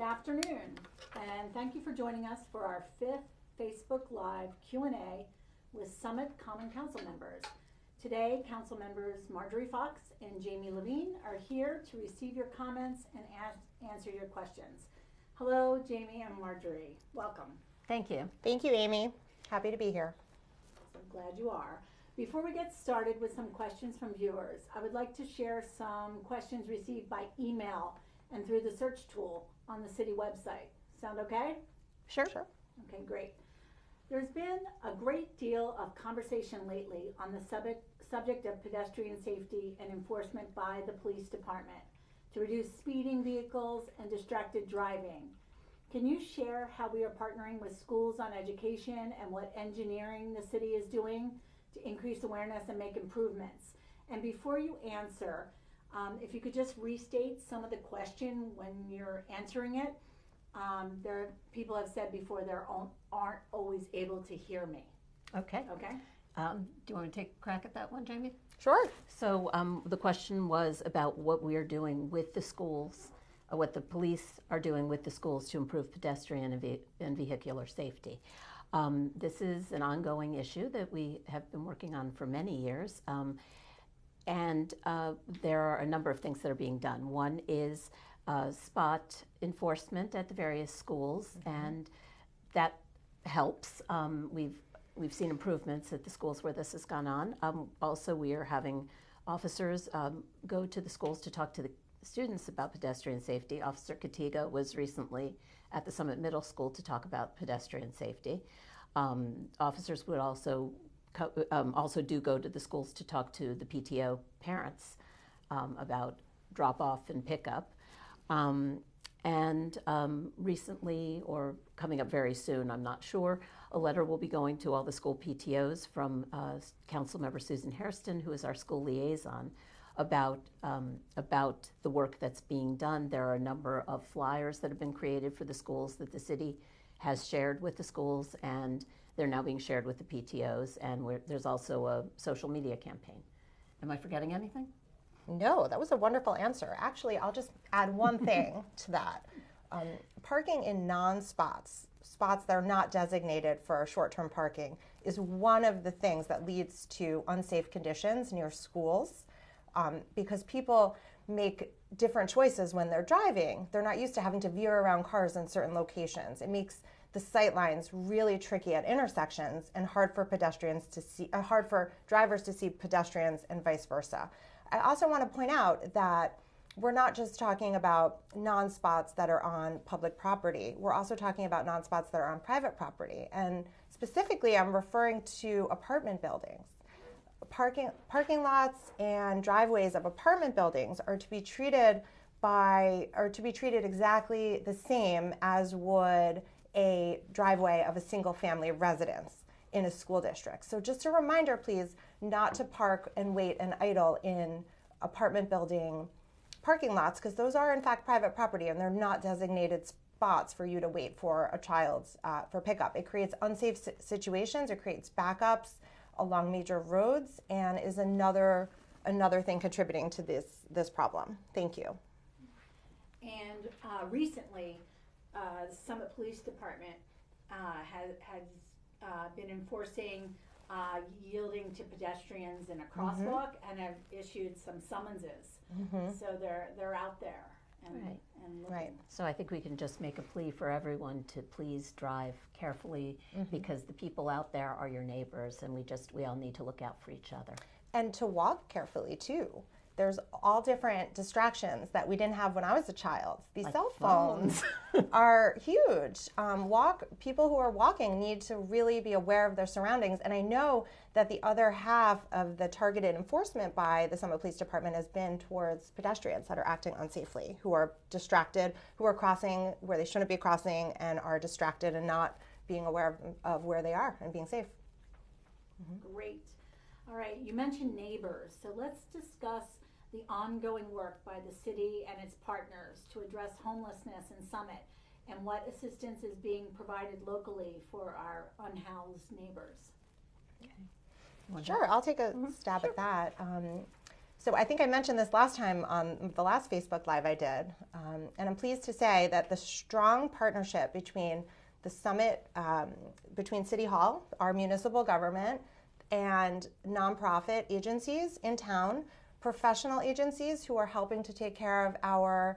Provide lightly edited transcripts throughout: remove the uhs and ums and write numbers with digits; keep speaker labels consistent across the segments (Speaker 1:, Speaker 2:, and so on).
Speaker 1: Good afternoon, and thank you for joining us for our 5th Facebook Live Q&A with Summit Common Council members. Today, Council members Marjorie Fox and Jaime Levine are here to receive your comments and answer your questions. Hello, Jaime and Marjorie. Welcome.
Speaker 2: Thank you.
Speaker 3: Thank you, Amy. Happy to be here.
Speaker 1: So glad you are. Before we get started with some questions from viewers, I would like to share some questions received by email and through the search tool on the city website. Sound okay?
Speaker 3: Sure.
Speaker 1: Okay, great. There's been a great deal of conversation lately on the subject of pedestrian safety and enforcement by the police department to reduce speeding vehicles and distracted driving. Can you share how we are partnering with schools on education and what engineering the city is doing to increase awareness and make improvements? And before you answer, if you could just restate some of the question when you're answering it. People have said before they aren't always able to hear me.
Speaker 2: Okay.
Speaker 1: Okay?
Speaker 2: Do you want to take a crack at that one, Jaime?
Speaker 3: Sure.
Speaker 2: So the question was about what we are doing with the schools, what the police are doing with the schools to improve pedestrian and vehicular safety. This is an ongoing issue that we have been working on for many years. And there are a number of things that are being done. One is spot enforcement at the various schools, and that helps. We've seen improvements at the schools where this has gone on. Also, we are having officers go to the schools to talk to the students about pedestrian safety. Officer Katiga was recently at the Summit Middle School to talk about pedestrian safety. Officers would also do go to the schools to talk to the PTO parents about drop-off and pickup. Recently, or coming up very soon, I'm not sure, a letter will be going to all the school PTOs from Councilmember Susan Hairston, who is our school liaison, about the work that's being done. There are a number of flyers that have been created for the schools that the city has shared with the schools, and they're now being shared with the PTOs, and there's also a social media campaign. Am I forgetting anything?
Speaker 3: No, that was a wonderful answer. Actually, I'll just add one thing to that. Parking in non-spots, spots that are not designated for short-term parking, is one of the things that leads to unsafe conditions near schools, because people make different choices when they're driving. They're not used to having to veer around cars in certain locations. It makes the sight lines really tricky at intersections and hard for drivers to see pedestrians and vice versa. I also want to point out that we're not just talking about non-spots that are on public property. We're also talking about non-spots that are on private property. And specifically, I'm referring to apartment buildings. Parking lots and driveways of apartment buildings are to be treated exactly the same as would a driveway of a single family residence in a school district. So just a reminder, please, not to park and wait and idle in apartment building parking lots, because those are in fact private property and they're not designated spots for you to wait for a child's for pickup. It creates unsafe situations, it creates backups along major roads, and is another thing contributing to this problem. Thank you.
Speaker 1: And recently, the Summit Police Department has been enforcing yielding to pedestrians in a crosswalk, and have issued some summonses. So they're out there and looking.
Speaker 3: Right.
Speaker 2: So I think we can just make a plea for everyone to please drive carefully, because the people out there are your neighbors, and we all need to look out for each other. And
Speaker 3: to walk carefully too. There's all different distractions that we didn't have when I was a child. These like cell phones are huge. People who are walking need to really be aware of their surroundings. And I know that the other half of the targeted enforcement by the Summit Police Department has been towards pedestrians that are acting unsafely, who are distracted, who are crossing where they shouldn't be crossing, and are distracted and not being aware of where they are and being safe.
Speaker 1: Great. All right, you mentioned neighbors. So let's discuss the ongoing work by the city and its partners to address homelessness in Summit, and what assistance is being provided locally for our unhoused neighbors.
Speaker 3: Okay. Sure, I'll take a stab at that. So I think I mentioned this last time on the last Facebook Live I did, and I'm pleased to say that the strong partnership between the summit, between City Hall, our municipal government, and nonprofit agencies in town, professional agencies who are helping to take care of our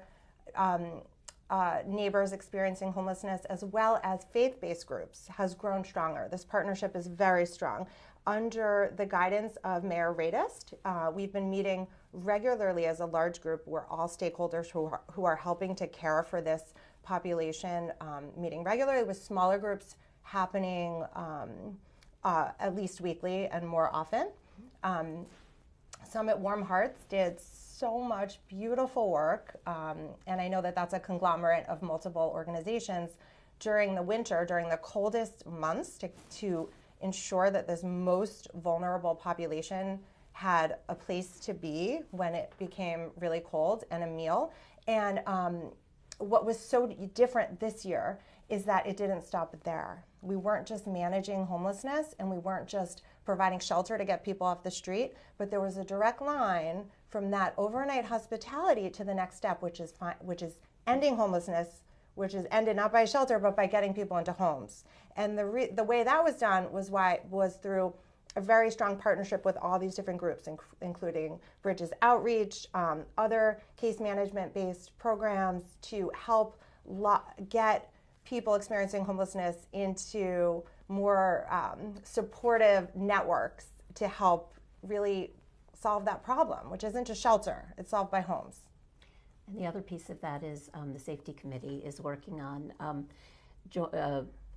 Speaker 3: neighbors experiencing homelessness, as well as faith-based groups, has grown stronger. This partnership is very strong. Under the guidance of Mayor Radist, we've been meeting regularly as a large group. We're all stakeholders who are helping to care for this population, meeting regularly, with smaller groups happening at least weekly and more often. Summit Warm Hearts did so much beautiful work, and I know that that's a conglomerate of multiple organizations during the winter, during the coldest months, to ensure that this most vulnerable population had a place to be when it became really cold, and a meal. And what was so different this year is that it didn't stop there. We weren't just managing homelessness, and we weren't just providing shelter to get people off the street, but there was a direct line from that overnight hospitality to the next step, which is ending homelessness, which is ended not by shelter, but by getting people into homes. And the way that was done was through a very strong partnership with all these different groups, including Bridges Outreach, other case management-based programs, to help get people experiencing homelessness into more supportive networks to help really solve that problem, which isn't just shelter, it's solved by homes.
Speaker 2: And the other piece of that is the safety committee is working on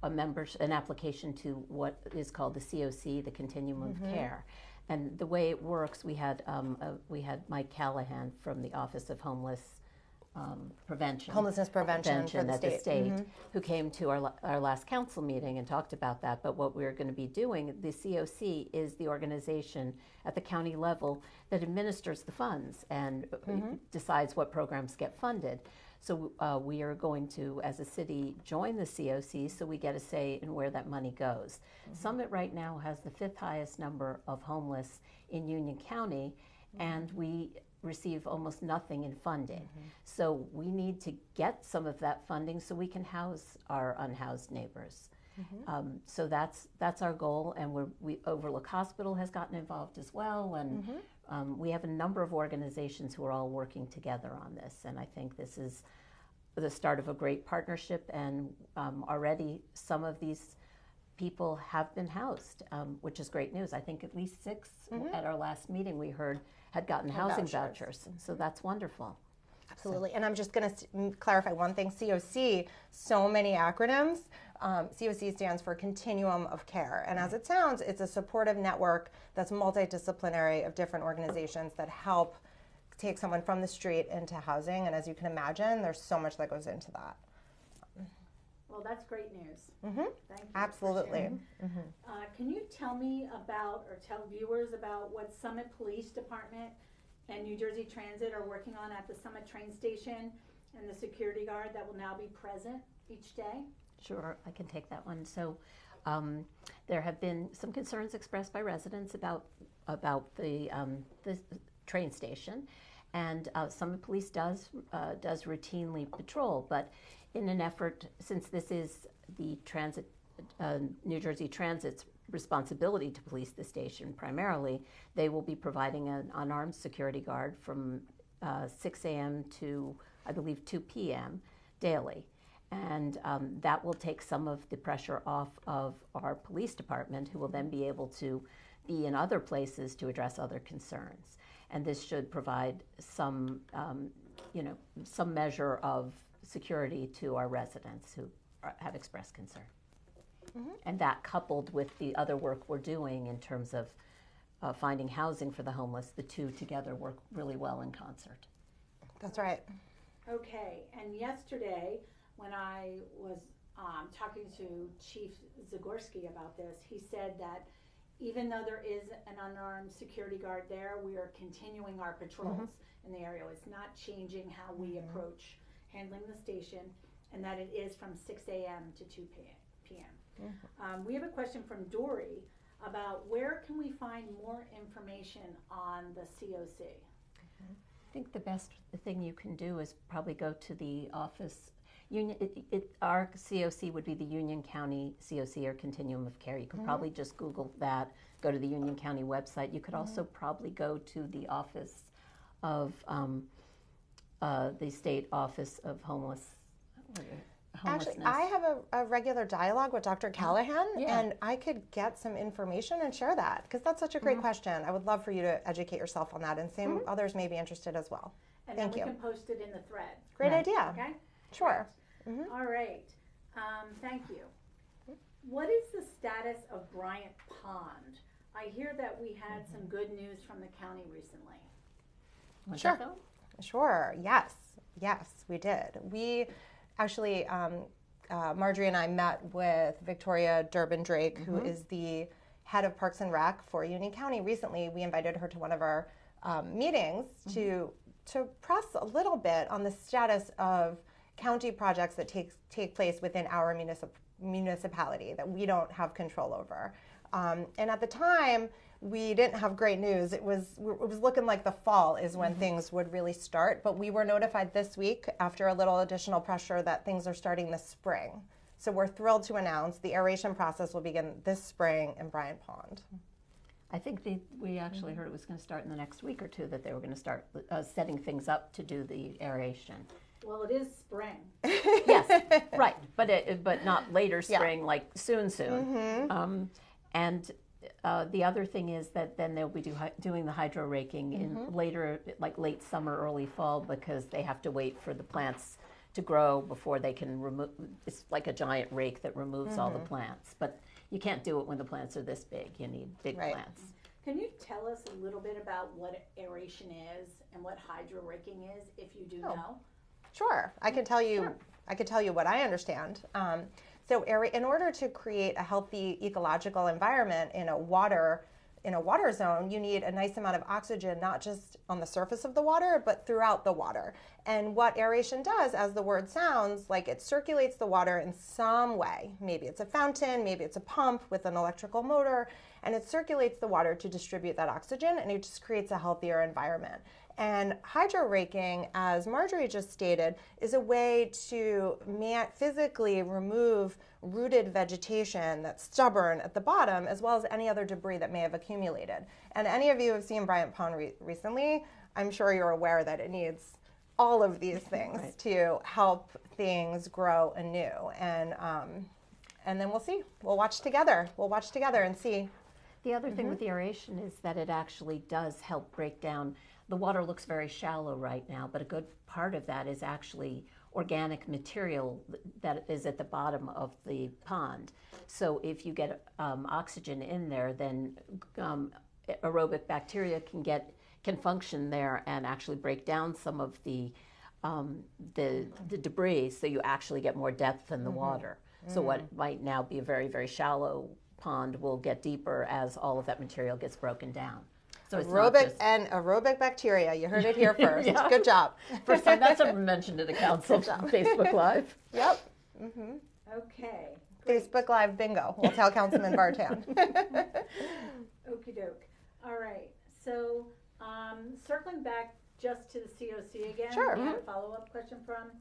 Speaker 2: an application to what is called the COC, the Continuum of Care. And the way it works, we had Mike Callahan from the Office of Homelessness Prevention
Speaker 3: at
Speaker 2: the state, who came to our last council meeting and talked about that. But what we're going to be doing, the COC is the organization at the county level that administers the funds and decides what programs get funded. So we are going to, as a city, join the COC so we get a say in where that money goes. Summit right now has the 5th highest number of homeless in Union County, and we receive almost nothing in funding. So we need to get some of that funding so we can house our unhoused neighbors. So that's our goal, and we Overlook Hospital has gotten involved as well, and we have a number of organizations who are all working together on this, and I think this is the start of a great partnership, and already some of these people have been housed, which is great news. I think at least 6 at our last meeting we heard had gotten housing vouchers. So that's wonderful.
Speaker 3: Absolutely. And I'm just going to clarify one thing. COC, so many acronyms. COC stands for Continuum of Care. And as it sounds, it's a supportive network that's multidisciplinary of different organizations that help take someone from the street into housing. And as you can imagine, there's so much that goes into that.
Speaker 1: Well, that's great news. Thank you.
Speaker 3: Absolutely.
Speaker 1: Can you tell me about, or tell viewers about, what Summit Police Department and New Jersey Transit are working on at the Summit train station, and the security guard that will now be present each day?
Speaker 2: Sure, I can take that one. So there have been some concerns expressed by residents about the train station, and Summit Police does routinely patrol, but in an effort, since this is the transit, New Jersey Transit's responsibility to police the station primarily, they will be providing an unarmed security guard from 6 a.m. to, I believe, 2 p.m. daily. And that will take some of the pressure off of our police department, who will then be able to be in other places to address other concerns. And this should provide some measure of security to our residents who have expressed concern. And that, coupled with the other work we're doing in terms of finding housing for the homeless, the two together work really well in concert.
Speaker 3: That's right.
Speaker 1: Okay, and yesterday when I was talking to Chief Zagorski about this, he said that even though there is an unarmed security guard there, we are continuing our patrols in the area. It's not changing how we approach handling the station, and that it is from 6 a.m. to 2 p.m. We have a question from Dory about where can we find more information on the COC?
Speaker 2: think the best thing you can do is probably go to the office. Our COC would be the Union County COC or Continuum of Care. You can probably just Google that, go to the Union County website. You could also probably go to the office of the State Office of Homelessness.
Speaker 3: Actually, I have a regular dialogue with Dr. Callahan, and I could get some information and share that, because that's such a great question. I would love for you to educate yourself on that, and same others may be interested as well.
Speaker 1: And
Speaker 3: Thank
Speaker 1: then we
Speaker 3: you.
Speaker 1: can post it in the thread.
Speaker 3: Great idea.
Speaker 1: Okay?
Speaker 3: Sure.
Speaker 1: All right. Thank you. What is the status of Bryant Pond? I hear that we had some good news from the county recently.
Speaker 3: Sure. Sure. Yes, we did. We actually, Marjorie and I met with Victoria Durbin Drake, who is the head of Parks and Rec for Union County. Recently, we invited her to one of our meetings to press a little bit on the status of county projects that take place within our municipality that we don't have control over. And at the time, we didn't have great news. It was looking like the fall is when things would really start, but we were notified this week after a little additional pressure that things are starting this spring. So we're thrilled to announce the aeration process will begin this spring in Bryant Pond.
Speaker 2: I think we actually heard it was going to start in the next week or two, that they were going to start setting things up to do the aeration.
Speaker 1: Well, it is spring.
Speaker 2: Yes, right, but not later spring, like soon. And the other thing is that then they'll be doing the hydro raking in later, like late summer, early fall, because they have to wait for the plants to grow before they can remove. It's like a giant rake that removes all the plants, but you can't do it when the plants are this big. You need big plants.
Speaker 1: Can you tell us a little bit about what aeration is and what hydro raking is, if you do know?
Speaker 3: Sure, I can tell you. I could tell you what I understand. So, in order to create a healthy ecological environment in a water zone, you need a nice amount of oxygen, not just on the surface of the water, but throughout the water. And what aeration does, as the word sounds, like it circulates the water in some way. Maybe it's a fountain, maybe it's a pump with an electrical motor, and it circulates the water to distribute that oxygen, and it just creates a healthier environment. And hydro raking, as Marjorie just stated, is a way to physically remove rooted vegetation that's stubborn at the bottom, as well as any other debris that may have accumulated. And any of you who have seen Bryant Pond recently, I'm sure you're aware that it needs all of these things to help things grow anew. And then we'll see. We'll watch together. We'll watch together and see.
Speaker 2: The other thing with the aeration is that it actually does help break down. The water looks very shallow right now, but a good part of that is actually organic material that is at the bottom of the pond. So if you get oxygen in there, then aerobic bacteria can function there and actually break down some of the debris, so you actually get more depth in the water. So what might now be a very, very shallow pond will get deeper as all of that material gets broken down. So it's
Speaker 3: aerobic bacteria. You heard it here first. Good job.
Speaker 2: First time that's ever mentioned in the council. Facebook Live.
Speaker 3: Yep.
Speaker 1: Okay.
Speaker 3: Facebook Live bingo. We'll tell Councilman Bartan.
Speaker 1: Okie doke. All right. So circling back just to the COC again.
Speaker 3: Sure.
Speaker 1: We had a follow-up question from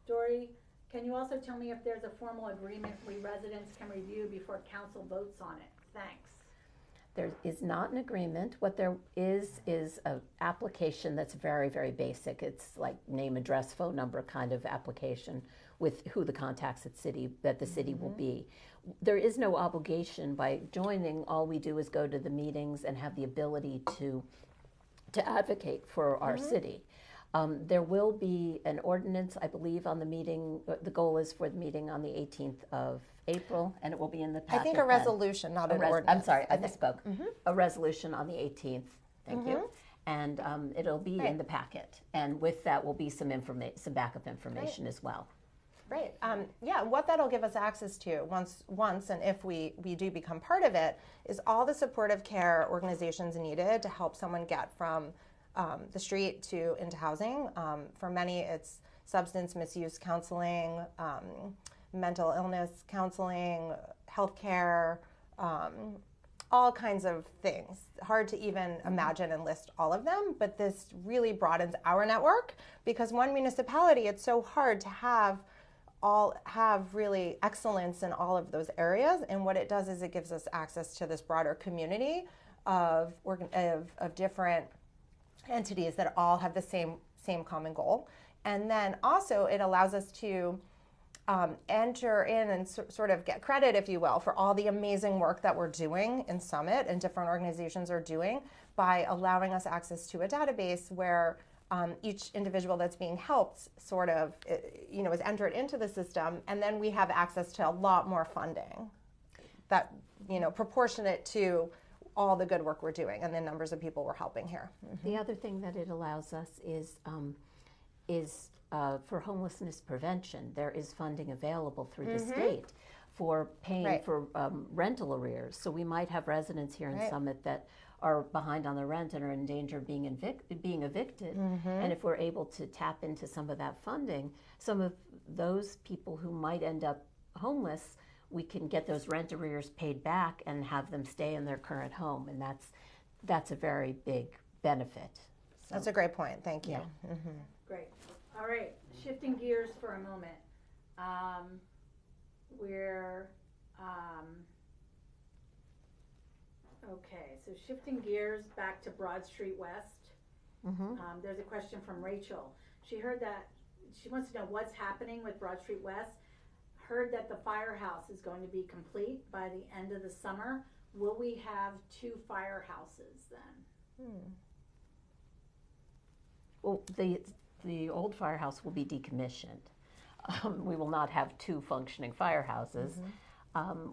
Speaker 1: Dory. Can you also tell me if there's a formal agreement we residents can review before council votes on it? Thanks.
Speaker 2: There is not an agreement. What there is an application that's very, very basic. It's like name, address, phone number kind of application with who the contacts at the city will be. There is no obligation. By joining, all we do is go to the meetings and have the ability to advocate for our city. There will be an ordinance, I believe, on the meeting. The goal is for the meeting on the 18th of April, and it will be in the packet.
Speaker 3: I think a resolution, not an ordinance.
Speaker 2: I'm sorry, I misspoke. A resolution on the 18th. Thank you. And it'll be in the packet. And with that will be some backup information as well.
Speaker 3: Great. What that'll give us access to once and if we do become part of it is all the supportive care organizations needed to help someone get from the street into housing. For many, it's substance misuse counseling, mental illness counseling, healthcare, all kinds of things. Hard to even imagine and list all of them, but this really broadens our network, because one municipality, it's so hard to have really excellence in all of those areas. And what it does is it gives us access to this broader community of different entities that all have the same common goal. And then also it allows us to enter in and sort of get credit, if you will, for all the amazing work that we're doing in Summit and different organizations are doing, by allowing us access to a database where each individual that's being helped sort of, is entered into the system, and then we have access to a lot more funding that, proportionate to all the good work we're doing and the numbers of people we're helping here.
Speaker 2: The other thing that it allows us is for homelessness prevention. There is funding available through the state for paying for rental arrears. So we might have residents here in Summit that are behind on their rent and are in danger of being evicted. And if we're able to tap into some of that funding, some of those people who might end up homeless, we can get those rent arrears paid back and have them stay in their current home. And that's a very big benefit. So,
Speaker 3: that's a great point. Thank you.
Speaker 2: Yeah.
Speaker 1: Great. All right, shifting gears for a moment. Okay, so shifting gears back to Broad Street West. There's a question from Rachel. She wants to know what's happening with Broad Street West. Heard that the firehouse is going to be complete by the end of the summer. Will we have 2 firehouses then?
Speaker 2: Well, the old firehouse will be decommissioned. We will not have 2 functioning firehouses.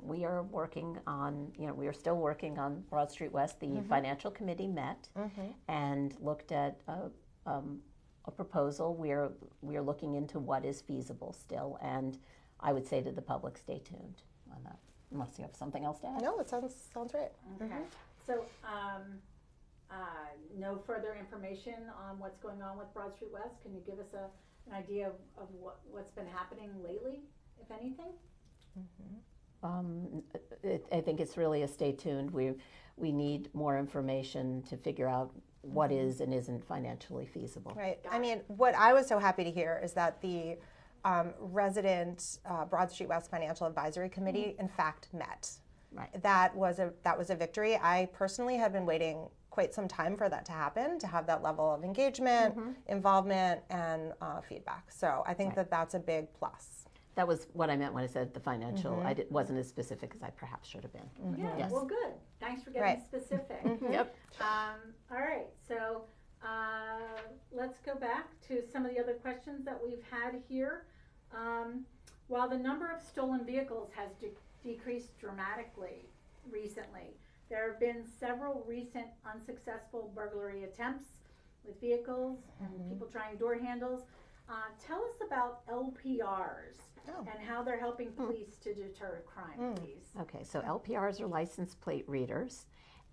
Speaker 2: We are working on, we are still working on Broad Street West. The financial committee met and looked at a proposal. We are looking into what is feasible still, and I would say to the public, stay tuned on that, unless you have something else to add.
Speaker 3: No, it sounds right.
Speaker 1: Okay. So, no further information on what's going on with Broad Street West. Can you give us an idea of what's been happening lately, if anything?
Speaker 2: I think it's really a stay tuned. We need more information to figure out what is and isn't financially feasible.
Speaker 3: Right. I mean, what I was so happy to hear is that the resident Broad Street West Financial Advisory Committee, in fact, met.
Speaker 2: Right.
Speaker 3: That was a victory. I personally had been waiting quite some time for that to happen, to have that level of engagement, involvement, and feedback. So I think that that's a big plus.
Speaker 2: That was what I meant when I said the financial. I wasn't as specific as I perhaps should have been.
Speaker 1: Yeah,
Speaker 2: Yes.
Speaker 1: well, good. Thanks for getting specific.
Speaker 2: Yep.
Speaker 1: All right, so let's go back to some of the other questions that we've had here. While the number of stolen vehicles has decreased dramatically recently, there have been several recent unsuccessful burglary attempts with vehicles and people trying door handles. Tell us about LPRs and how they're helping police to deter crime, please.
Speaker 2: Okay, so LPRs are license plate readers,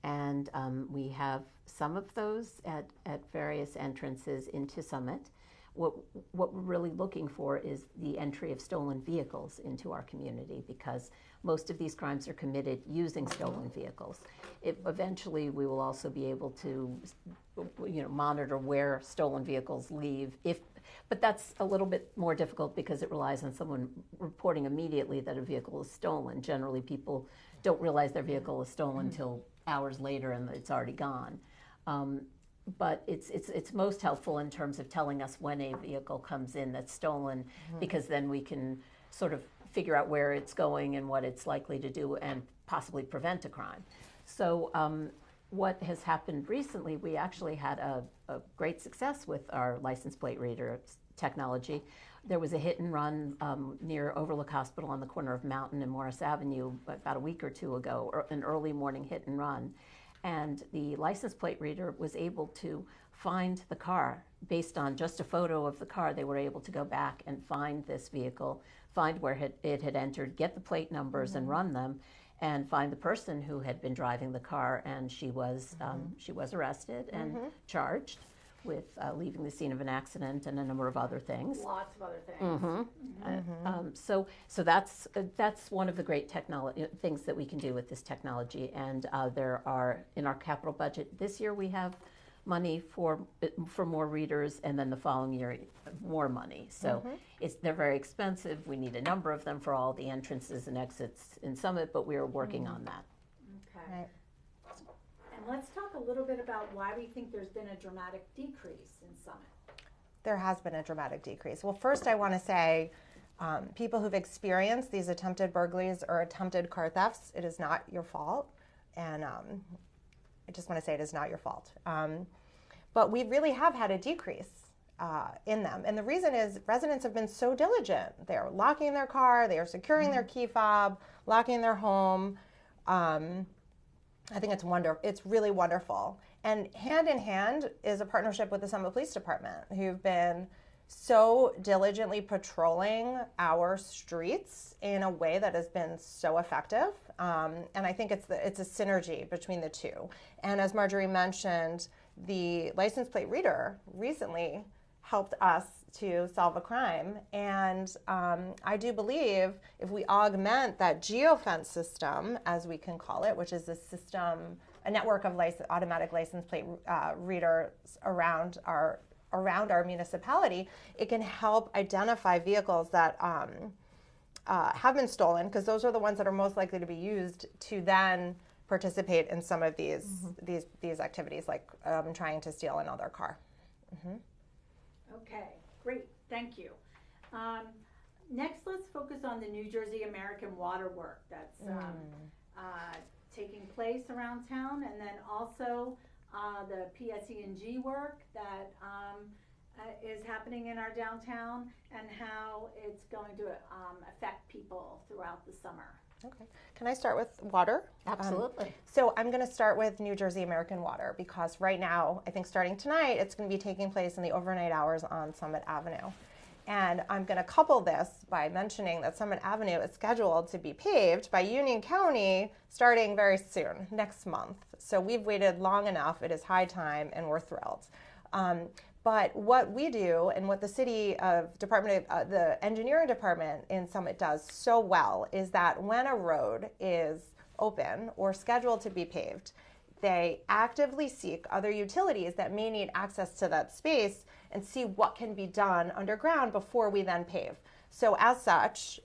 Speaker 2: and we have some of those at various entrances into Summit. What we're really looking for is the entry of stolen vehicles into our community, because most of these crimes are committed using stolen vehicles. Eventually, we will also be able to, monitor where stolen vehicles leave. But that's a little bit more difficult because it relies on someone reporting immediately that a vehicle is stolen. Generally, people don't realize their vehicle is stolen until hours later and it's already gone. But it's most helpful in terms of telling us when a vehicle comes in that's stolen, because then we can sort of figure out where it's going and what it's likely to do and possibly prevent a crime. So what has happened recently, we actually had a great success with our license plate reader technology. There was a hit and run near Overlook Hospital on the corner of Mountain and Morris Avenue about a week or 2 ago, or an early morning hit and run. And the license plate reader was able to find the car. Based on just a photo of the car, they were able to go back and find this vehicle, find where it had entered, get the plate numbers and run them, and find the person who had been driving the car. And she was arrested and charged. with leaving the scene of an accident and a number of other things.
Speaker 1: Lots of other things.
Speaker 2: So that's one of the great things that we can do with this technology. And there are, in our capital budget this year, we have money for more readers, and then the following year more money. So they're very expensive. We need a number of them for all the entrances and exits in Summit, but we are working on that.
Speaker 1: Okay.
Speaker 3: Right.
Speaker 1: And let's talk a little bit about why we think there's been a dramatic decrease in Summit.
Speaker 3: There has been a dramatic decrease. Well, first I want to say people who've experienced these attempted burglaries or attempted car thefts, it is not your fault. And I just want to say it is not your fault. But we really have had a decrease in them. And the reason is residents have been so diligent. They're locking their car, they are securing their key fob, locking their home. I think it's really wonderful. And hand in hand is a partnership with the Summit Police Department, who've been so diligently patrolling our streets in a way that has been so effective. And I think it's a synergy between the two. And as Marjorie mentioned, the license plate reader recently helped us to solve a crime. And I do believe if we augment that geofence system, as we can call it, which is a network of automatic license plate readers around our municipality, it can help identify vehicles that have been stolen, because those are the ones that are most likely to be used to then participate in some of these activities, like trying to steal another car.
Speaker 1: Okay, great, thank you. Next, let's focus on the New Jersey American Water work that's taking place around town, and then also the PSE&G work that is happening in our downtown, and how it's going to affect people throughout the summer.
Speaker 3: Okay. Can I start with water?
Speaker 2: Absolutely.
Speaker 3: So I'm going to start with New Jersey American Water, because right now, I think starting tonight, it's going to be taking place in the overnight hours on Summit Avenue. And I'm going to couple this by mentioning that Summit Avenue is scheduled to be paved by Union County starting very soon, next month. So we've waited long enough. It is high time, and we're thrilled. But what we do, and what the city of the engineering department in Summit does so well, is that when a road is open or scheduled to be paved, they actively seek other utilities that may need access to that space and see what can be done underground before we then pave. So as such,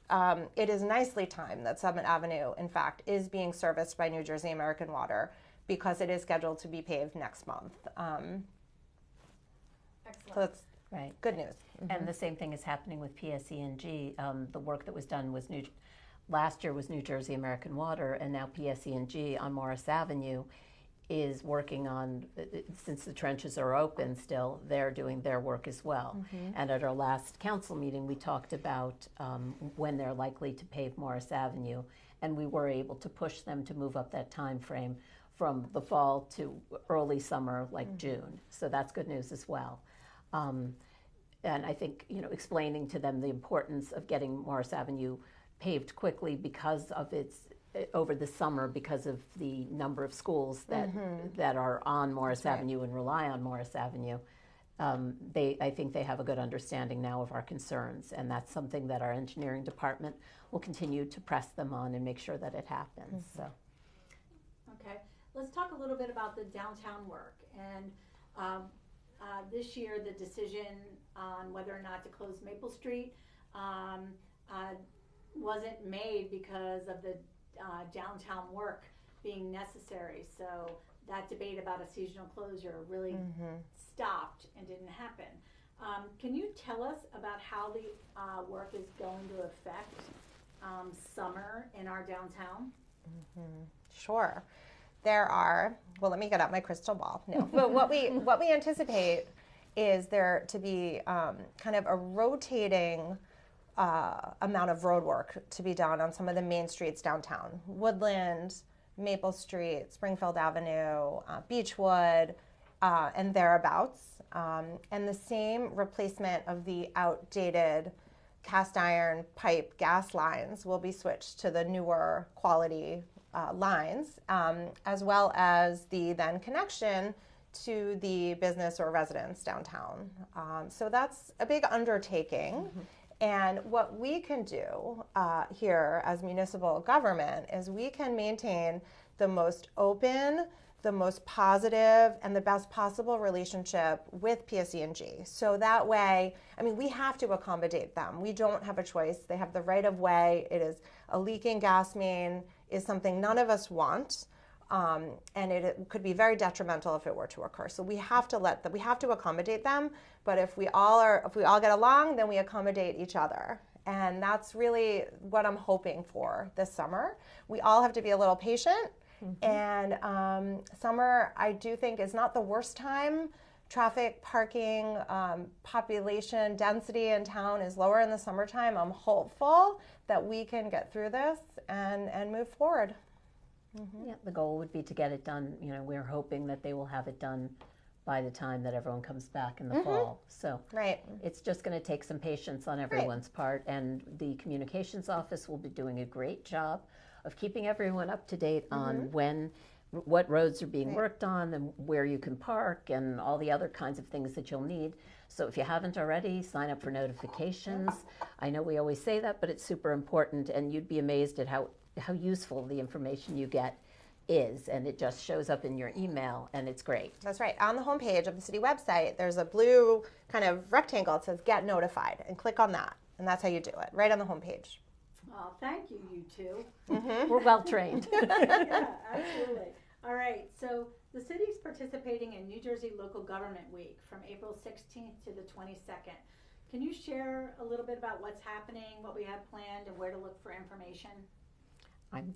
Speaker 3: it is nicely timed that Summit Avenue, in fact, is being serviced by New Jersey American Water, because it is scheduled to be paved next month.
Speaker 1: Excellent.
Speaker 3: So that's
Speaker 2: Right.
Speaker 3: good news.
Speaker 2: And the same thing is happening with PSE&G. The work that was done was last year was New Jersey American Water, and now PSE&G on Morris Avenue is working on, since the trenches are open still, they're doing their work as well. And at our last council meeting, we talked about when they're likely to pave Morris Avenue, and we were able to push them to move up that time frame from the fall to early summer, like June. So that's good news as well. And I think, explaining to them the importance of getting Morris Avenue paved quickly because of over the summer, because of the number of schools that are on Morris Avenue and rely on Morris Avenue. I think they have a good understanding now of our concerns, and that's something that our engineering department will continue to press them on and make sure that it happens. So.
Speaker 1: Okay, let's talk a little bit about the downtown work. And this year, the decision on whether or not to close Maple Street wasn't made because of the downtown work being necessary. So that debate about a seasonal closure really stopped and didn't happen. Can you tell us about how the work is going to affect summer in our downtown?
Speaker 3: Sure. Well, let me get out my crystal ball. No, but what we anticipate is there to be kind of a rotating amount of road work to be done on some of the main streets downtown: Woodland, Maple Street, Springfield Avenue, Beechwood, and thereabouts. And the same replacement of the outdated cast iron pipe gas lines will be switched to the newer quality lines, as well as the then connection to the business or residents downtown. So that's a big undertaking. And what we can do here as municipal government is we can maintain the most open, the most positive, and the best possible relationship with PSE&G. So that way, I mean, we have to accommodate them. We don't have a choice. They have the right of way. It is a leaking gas main is something none of us want. And it could be very detrimental if it were to occur. So we have to we have to accommodate them. But if we all get along, then we accommodate each other. And that's really what I'm hoping for this summer. We all have to be a little patient. And summer, I do think, is not the worst time. Traffic, parking, population density in town is lower in the summertime. I'm hopeful that we can get through this and move forward.
Speaker 2: Yeah, the goal would be to get it done. You know, we're hoping that they will have it done by the time that everyone comes back in the fall. So it's just going to take some patience on everyone's part. And the communications office will be doing a great job of keeping everyone up to date on what roads are being worked on and where you can park and all the other kinds of things that you'll need. So if you haven't already, sign up for notifications. I know we always say that, but it's super important, and you'd be amazed at how useful the information you get is, and it just shows up in your email, and it's great.
Speaker 3: That's right. On the homepage of the city website, there's a blue kind of rectangle. It says Get Notified, and click on that, and that's how you do it, right on the homepage.
Speaker 1: Well, thank you, you two.
Speaker 2: We're well trained.
Speaker 1: Yeah, absolutely. All right, so the city's participating in New Jersey Local Government Week from April 16th to the 22nd. Can you share a little bit about what's happening, what we have planned, and where to look for information?
Speaker 2: I'm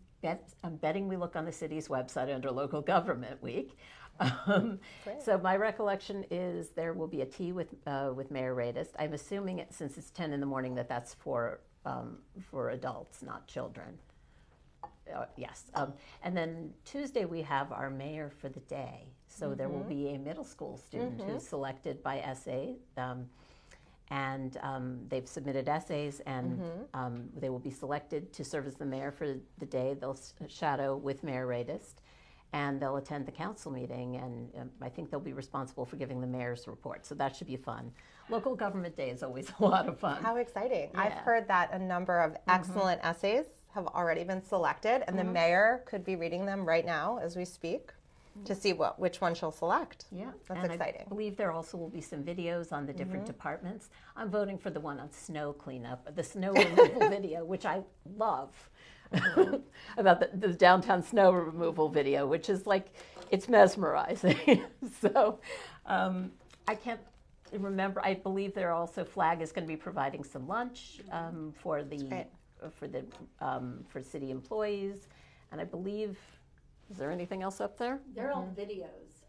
Speaker 2: betting we look on the city's website under Local Government Week. So my recollection is there will be a tea with Mayor Radist. I'm assuming since it's 10 in the morning that's for adults, not children. Yes. And then Tuesday we have our mayor for the day. So there will be a middle school student who's selected by essay. And they've submitted essays, and they will be selected to serve as the mayor for the day. They'll shadow with Mayor Radist, and they'll attend the council meeting, and I think they'll be responsible for giving the mayor's report. So that should be fun. Local Government Day is always a lot of fun.
Speaker 3: How exciting.
Speaker 2: Yeah.
Speaker 3: I've heard that a number of excellent essays have already been selected, and the mayor could be reading them right now as we speak to see which one she'll select.
Speaker 2: Yeah,
Speaker 3: that's
Speaker 2: and
Speaker 3: exciting.
Speaker 2: I believe there also will be some videos on the different departments. I'm voting for the one on snow cleanup, the snow removal video, which I love, about the downtown snow removal video, which is like, it's mesmerizing. So I can't remember. I believe there also Flag is going to be providing some lunch for city employees, and I believe. Is there anything else up there?
Speaker 1: They're all videos.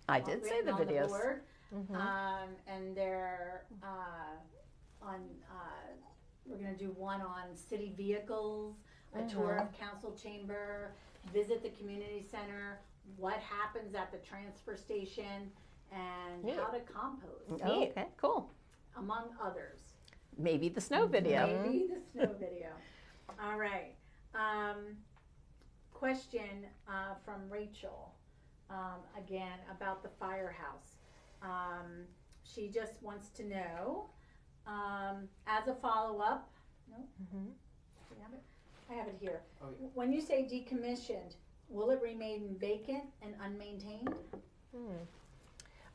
Speaker 2: I did say the videos.
Speaker 1: Board, and they're on. We're going to do one on city vehicles, a tour of council chamber, visit the community center, what happens at the transfer station, and how to compost.
Speaker 2: Oh, okay, cool.
Speaker 1: Among others.
Speaker 2: Maybe the snow video.
Speaker 1: Maybe the snow video. All right. Question from Rachel, again, about the firehouse. She just wants to know, as a follow-up, I have it here. Oh, yeah. When you say decommissioned, will it remain vacant and unmaintained?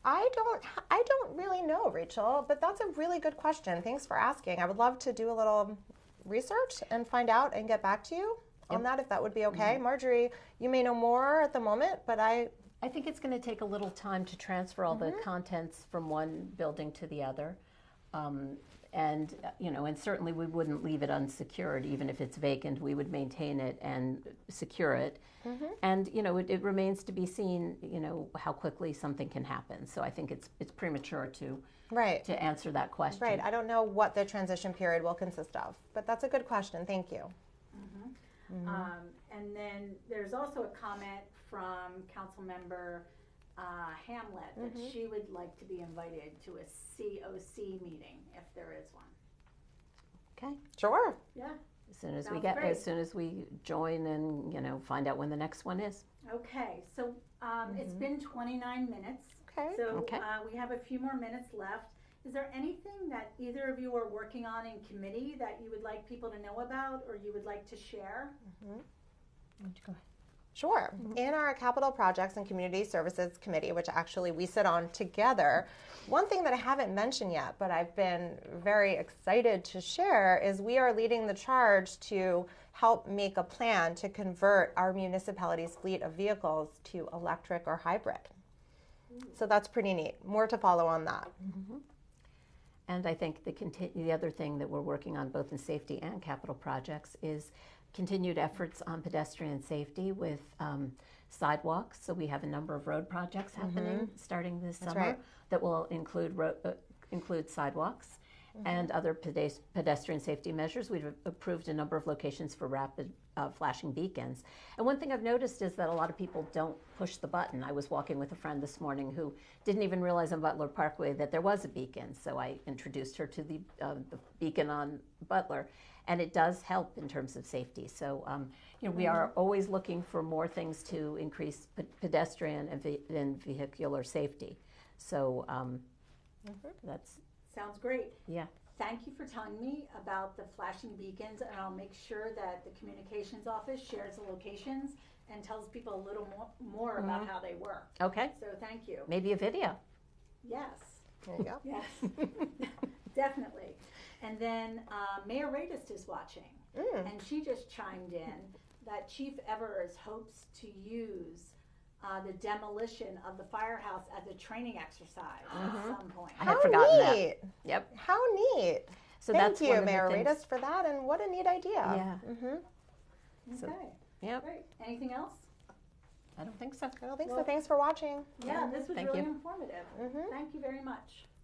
Speaker 3: I don't really know, Rachel, but that's a really good question. Thanks for asking. I would love to do a little research and find out and get back to you on that, if that would be okay. Marjorie, you may know more at the moment, but I
Speaker 2: think it's going to take a little time to transfer all the contents from one building to the other. And certainly we wouldn't leave it unsecured. Even if it's vacant, we would maintain it and secure it. And, it remains to be seen, how quickly something can happen. So I think it's premature to answer that question.
Speaker 3: Right. I don't know what the transition period will consist of, but that's a good question. Thank you.
Speaker 1: And then there's also a comment from Councilmember Hamlet that she would like to be invited to a COC meeting if there is one.
Speaker 2: Okay.
Speaker 3: Sure.
Speaker 1: Yeah.
Speaker 2: as soon as we
Speaker 1: Sounds
Speaker 2: get,
Speaker 1: great.
Speaker 2: as soon as we join and, you know, find out when the next one is.
Speaker 1: Okay, so it's been 29 minutes.
Speaker 3: Okay.
Speaker 1: So
Speaker 2: Okay.
Speaker 1: we have a few more minutes left. Is there anything that either of you are working on in committee that you would like people to know about or you would like to share?
Speaker 3: Sure. In our Capital Projects and Community Services Committee, which actually we sit on together, one thing that I haven't mentioned yet, but I've been very excited to share, is we are leading the charge to help make a plan to convert our municipality's fleet of vehicles to electric or hybrid. So that's pretty neat. More to follow on that.
Speaker 2: And I think the other thing that we're working on both in safety and capital projects is continued efforts on pedestrian safety with sidewalks. So we have a number of road projects happening starting this summer
Speaker 3: right.
Speaker 2: that will include sidewalks and other pedestrian safety measures. We've approved a number of locations for rapid flashing beacons. And one thing I've noticed is that a lot of people don't push the button. I was walking with a friend this morning who didn't even realize on Butler Parkway that there was a beacon. So I introduced her to the beacon on Butler. And it does help in terms of safety. So, you know, we are always looking for more things to increase pedestrian and vehicular safety. So that's...
Speaker 1: Sounds great.
Speaker 2: Yeah.
Speaker 1: Thank you for telling me about the flashing beacons, and I'll make sure that the communications office shares the locations and tells people a little more about how they work.
Speaker 2: Okay.
Speaker 1: So thank you.
Speaker 2: Maybe a video.
Speaker 1: Yes.
Speaker 3: There you go.
Speaker 1: Yes. Definitely. And then Mayor Radist is watching, and she just chimed in that Chief Evers hopes to use the demolition of the firehouse as a training exercise at some point.
Speaker 2: I had forgotten that.
Speaker 3: Neat.
Speaker 2: Yep.
Speaker 3: How neat.
Speaker 2: So
Speaker 3: Thank
Speaker 2: that's one
Speaker 3: you,
Speaker 2: of the
Speaker 3: Mayor
Speaker 2: things-
Speaker 3: Radis, for that, and what a neat idea.
Speaker 2: Yeah. So-
Speaker 1: Okay,
Speaker 2: Yep.
Speaker 1: great. Anything else?
Speaker 2: I don't think so.
Speaker 3: I don't think
Speaker 1: Well-
Speaker 3: so. Thanks for watching.
Speaker 1: Yeah, this was
Speaker 2: Thank
Speaker 1: really
Speaker 2: you.
Speaker 1: informative. Thank you very much.